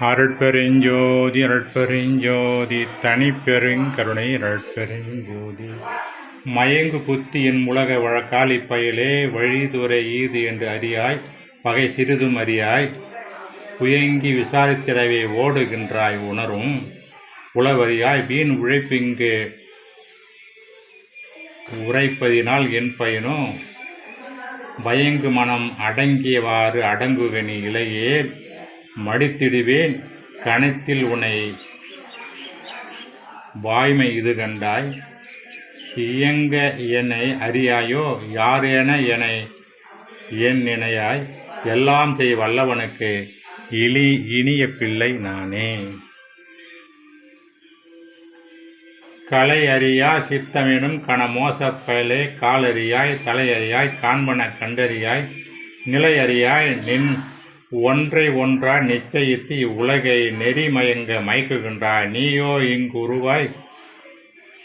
அருட்பெருஞ்சோதி அருட்பெருஞ்சோதி தனிப்பெருங்கருணை அருட்பெருஞ்சோதி மயங்கு புத்தி என் உலக வழக்காலி பயிலே வழிதுறை ஈது என்று அறியாய் பகை சிறிதும் அறியாய் புயங்கி விசாரித்திடவே ஓடுகின்றாய் உணரும் உளவறியாய் வீண் உழைப்பிங்கு உரைப்பதினால் என் பயனோ பயங்கு மனம் அடங்கியவாறு அடங்குகனி இலையே மடித்திடுவேன் கணத்தில் உனை வாய்மை இது கண்டாய் இயங்க என்னை அறியாயோ யாரேன என்னை என் நினையாய் எல்லாம் செய் வல்லவனுக்கு இனிய பிள்ளை நானே. கலை அறியா சித்தமெனும் கணமோசப்பயலே காலறியாய் தலையறியாய் காண்பன கண்டறியாய் நிலை அறியாய் நின் ஒன்றை ஒன்றா நிச்சயித்து இவ்வுலகை நெறிமயங்க மயக்குகின்றாய். நீயோ இங்கு உருவாய்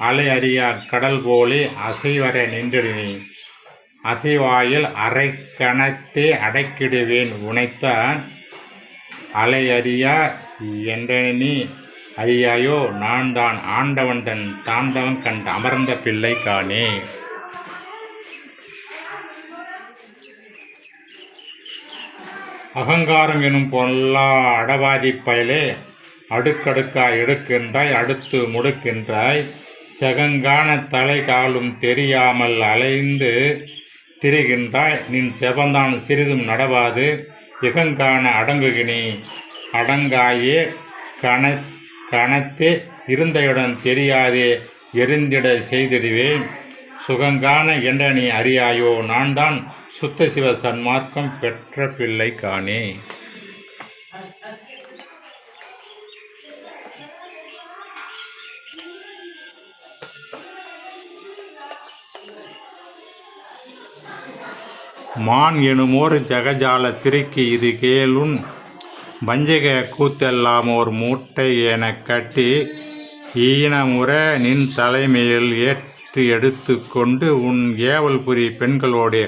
அலை அறியா கடல் போலே அசைவர நின்றினி அசைவாயில் அரை கணத்தே அடக்கிடுவேன் உனைத்தான் அலை அறியா என்றனி அறியாயோ நான் தான் ஆண்டவன் தன் தாண்டவன் கண்ட அமர்ந்த பிள்ளை காணே. அகங்காரம் எனும் பொல்லா அடவாதி பயலே அடுக்கடுக்காய் எடுக்கின்றாய் அடுத்து முடுக்கின்றாய் செகங்கான தலை காலும் தெரியாமல் அலைந்து திரிகின்றாய் நின் செவந்தான் சிறிதும் நடவாது இகங்கான அடங்குகினி அடங்காயே கணத்தே இருந்தையுடன் தெரியாதே எரிந்திட செய்திடுவேன் சுகங்கான என்ற நீ அறியாயோ நான் தான் சுத்த சிவ சன்மார்க்கம் பெற்ற பிள்ளை காணே. மான் எனுமோர் ஜகஜால சிறுக்கி இது கேளுன் வஞ்சக கூத்தெல்லாம் ஓர் மூட்டை என கட்டி ஈனமுற நின் தலைமையில் ஏற்றி எடுத்து கொண்டு உன் ஏவல் புரி பெண்களோடு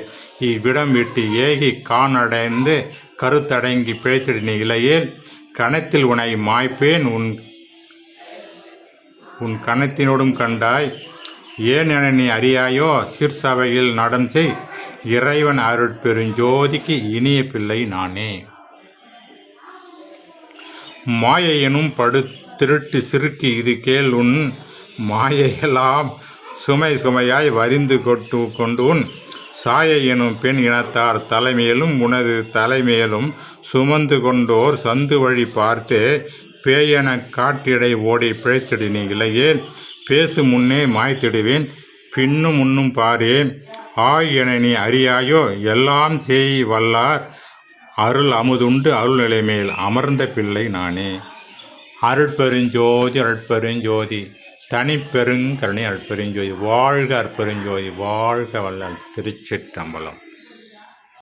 இவ்விடம் விட்டு ஏகி காணடைந்து கருத்தடங்கி பிழைத்திடின இலையில் கணத்தில் உனை மாய்ப்பேன் உன் கணத்தினோடும் கண்டாய் ஏன் என நீ அறியாயோ சிற்சபையில் நடம் செய் இறைவன் அருட்பெருஞ்சோதிக்கு இனிய பிள்ளை நானே. மாயையெனும் படு திருட்டு சிறுக்கு இது கேள் உன் மாயையெல்லாம் சுமை சுமையாய் வரிந்து கொண்டு உன் சாயை எனும் பெண் இனத்தார் தலைமையிலும் உனது தலைமையிலும் சுமந்து கொண்டோர் சந்து வழி பார்த்தே பேயென காட்டிடை ஓடி பிழைத்திடினி இலையே பேசு முன்னே மாய்த்திடுவேன் பின்னும் முன்னும் பாரேன் ஆய் என நீ அறியாயோ எல்லாம் செய் வல்லார் அருள் அமுதுண்டு அருள் நிலைமேல் அமர்ந்த பிள்ளை நானே. அருட்பெருஞ்சோதி அருட்பெருஞ்சோதி தனிப்பெருங்கருணை அருட்பெருஞ்சோதி வாழ்க அற்பெருஞ்சோதி வாழ்க வல்லால். திருச்சிற்றம்பலம்.